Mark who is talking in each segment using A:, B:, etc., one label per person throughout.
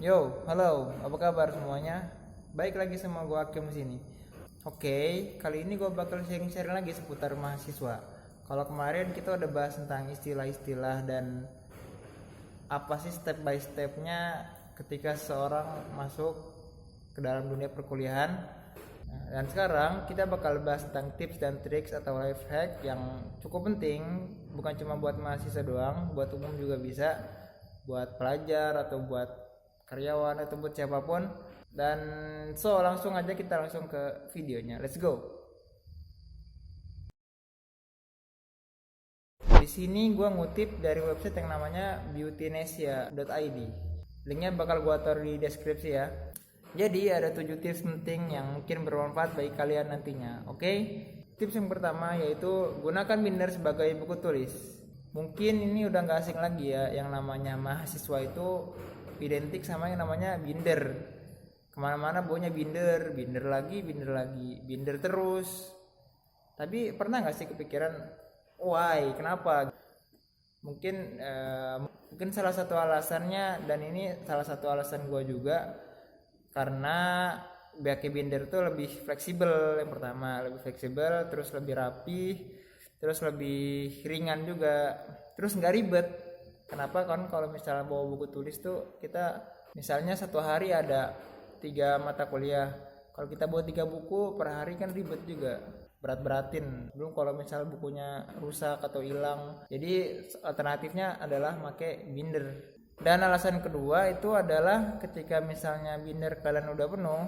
A: Yo, halo, apa kabar semuanya? Baik lagi sama gue Hakim di sini. Oke, kali ini gue bakal sharing-sharing lagi seputar mahasiswa. Kalau kemarin kita udah bahas tentang istilah-istilah dan apa sih step by stepnya ketika seseorang masuk ke dalam dunia perkuliahan. Dan sekarang kita bakal bahas tentang tips dan triks atau life hack yang cukup penting, bukan cuma buat mahasiswa doang, buat umum juga bisa, buat pelajar atau buat karyawan atau buat siapapun. Dan langsung aja kita langsung ke videonya, let's go. Di sini gue ngutip dari website yang namanya beautynesia.id. Linknya bakal gue taruh di deskripsi ya. Jadi ada 7 tips penting yang mungkin bermanfaat bagi kalian nantinya. Oke? Tips yang pertama yaitu gunakan binder sebagai buku tulis. Mungkin ini udah gak asing lagi ya, yang namanya mahasiswa itu identik sama yang namanya binder. Kemana-mana baunya binder, binder lagi, binder terus. Tapi pernah gak sih kepikiran, why, kenapa? Mungkin salah satu alasannya, dan ini salah satu alasan gue juga, karena pakai binder tuh lebih fleksibel. Yang pertama lebih fleksibel, terus lebih rapi, terus lebih ringan juga, terus nggak ribet. Kenapa? Kan kalau misalnya bawa buku tulis tuh kita misalnya satu hari ada 3 mata kuliah, kalau kita bawa 3 buku per hari kan ribet juga, berat-beratin. Belum kalau misalnya bukunya rusak atau hilang. Jadi alternatifnya adalah pakai binder. Dan alasan kedua itu adalah ketika misalnya binder kalian udah penuh,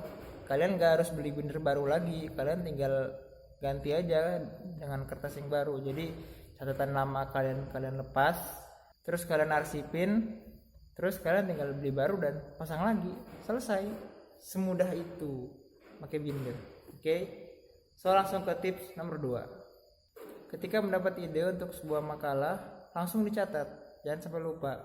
A: kalian gak harus beli binder baru lagi, kalian tinggal ganti aja dengan kertas yang baru. Jadi catatan lama kalian lepas, terus kalian arsipin, terus kalian tinggal beli baru dan pasang lagi, selesai. Semudah itu pakai binder. Oke. Langsung ke tips nomor 2. Ketika mendapat ide untuk sebuah makalah, langsung dicatat, jangan sampai lupa.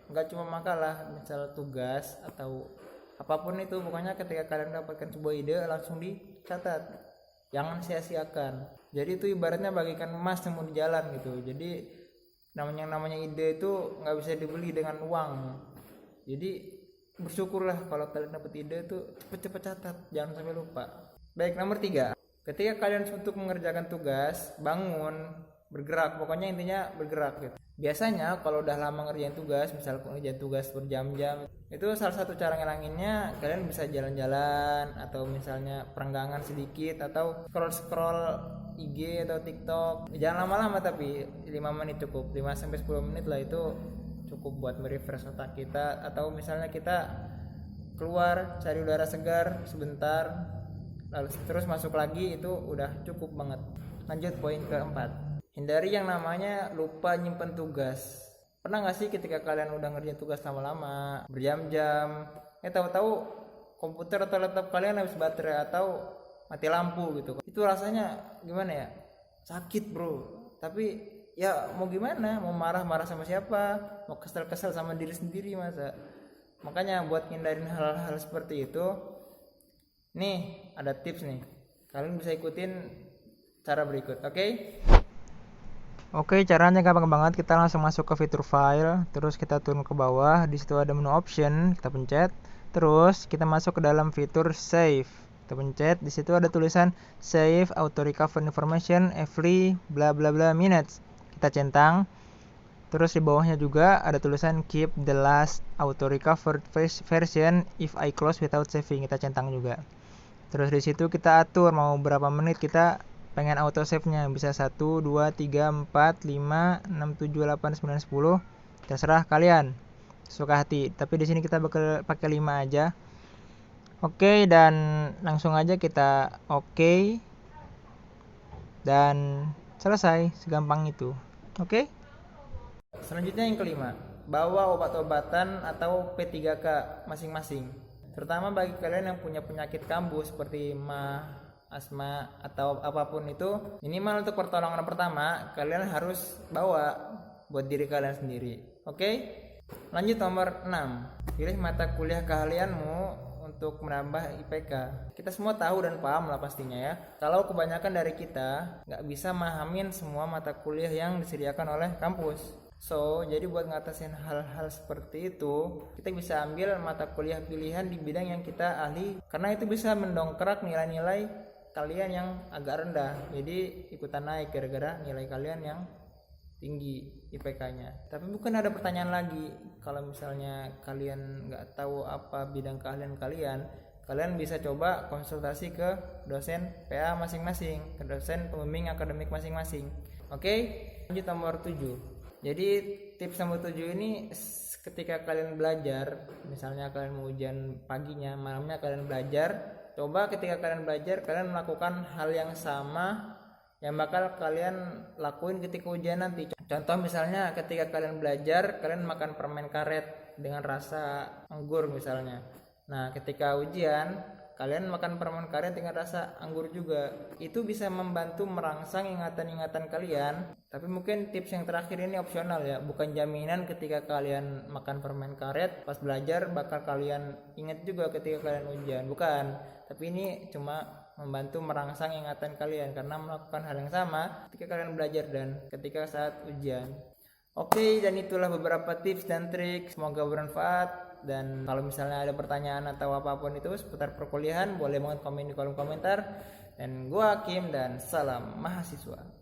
A: Nggak cuma makalah, misal tugas atau apapun itu, pokoknya ketika kalian mendapatkan sebuah ide langsung dicatat, jangan sia-siakan. Jadi itu ibaratnya bagikan emas yang mau di jalan gitu. Jadi namanya ide itu nggak bisa dibeli dengan uang. Jadi bersyukurlah kalau kalian dapat ide itu cepet-cepet catat, jangan sampai lupa. Baik, nomor 3, ketika kalian untuk mengerjakan tugas, bangun, bergerak, pokoknya intinya bergerak gitu. Biasanya kalau udah lama ngerjain tugas, misal ngerjain tugas berjam-jam, itu salah satu cara ngelanginnya kalian bisa jalan-jalan atau misalnya perenggangan sedikit atau scroll-scroll IG atau TikTok. Jangan lama-lama, tapi 5 menit cukup, 5 sampai 10 menit lah, itu cukup buat merefresh otak kita. Atau misalnya kita keluar cari udara segar sebentar, lalu terus masuk lagi, itu udah cukup banget. Lanjut poin keempat. Hindari yang namanya lupa nyimpen tugas. Pernah gak sih ketika kalian udah ngerjain tugas lama-lama, berjam-jam, tahu-tahu komputer atau laptop kalian habis baterai atau mati lampu gitu. Itu rasanya gimana ya? Sakit bro. Tapi ya mau gimana? Mau marah-marah sama siapa? Mau kesel-kesel sama diri sendiri masa? Makanya buat hindarin hal-hal seperti itu, nih ada tips nih. Kalian bisa ikutin cara berikut, oke? Oke, caranya gampang banget. Kita langsung masuk ke fitur file, terus kita turun ke bawah. Di situ ada menu option, kita pencet. Terus kita masuk ke dalam fitur save. Kita pencet. Di situ ada tulisan save auto recover information every bla bla bla minutes. Kita centang. Terus di bawahnya juga ada tulisan keep the last auto recovered version if I close without saving. Kita centang juga. Terus di situ kita atur mau berapa menit kita pengen auto save nya, bisa 1, 2, 3, 4, 5, 6, 7, 8, 9, 10, terserah kalian suka hati, tapi di sini kita bakal pakai 5 aja. Oke, dan langsung aja kita oke, dan selesai, segampang itu. Oke. Selanjutnya yang kelima, bawa obat-obatan atau P3K masing-masing, terutama bagi kalian yang punya penyakit kambuh seperti mah, asma atau apapun itu. Minimal untuk pertolongan pertama kalian harus bawa buat diri kalian sendiri. Oke? Lanjut nomor 6. Pilih mata kuliah keahlianmu untuk menambah IPK. Kita semua tahu dan paham lah pastinya ya, kalau kebanyakan dari kita nggak bisa mahamin semua mata kuliah yang disediakan oleh kampus. So, jadi buat ngatasin hal-hal seperti itu, kita bisa ambil mata kuliah pilihan di bidang yang kita ahli, karena itu bisa mendongkrak nilai-nilai kalian yang agak rendah. Jadi ikutan naik gara-gara nilai kalian yang tinggi IPK-nya. Tapi bukan ada pertanyaan lagi, kalau misalnya kalian nggak tahu apa bidang keahlian kalian, kalian bisa coba konsultasi ke dosen PA masing-masing, ke dosen pembimbing akademik masing-masing. Oke, lanjut nomor 7. Jadi tips nomor 7 ini ketika kalian belajar, misalnya kalian mau ujian paginya, malamnya kalian belajar, coba ketika kalian belajar kalian melakukan hal yang sama yang bakal kalian lakuin ketika ujian nanti. Contoh misalnya ketika kalian belajar, kalian makan permen karet dengan rasa anggur misalnya. Nah, ketika ujian kalian makan permen karet dengan rasa anggur juga. Itu bisa membantu merangsang ingatan-ingatan kalian. Tapi mungkin tips yang terakhir ini opsional ya, bukan jaminan ketika kalian makan permen karet pas belajar bakal kalian ingat juga ketika kalian ujian. Bukan, tapi ini cuma membantu merangsang ingatan kalian karena melakukan hal yang sama ketika kalian belajar dan ketika saat ujian. Oke, dan itulah beberapa tips dan trik, semoga bermanfaat. Dan kalau misalnya ada pertanyaan atau apapun itu seputar perkuliahan, boleh banget komen di kolom komentar. Dan gua Hakim dan salam mahasiswa.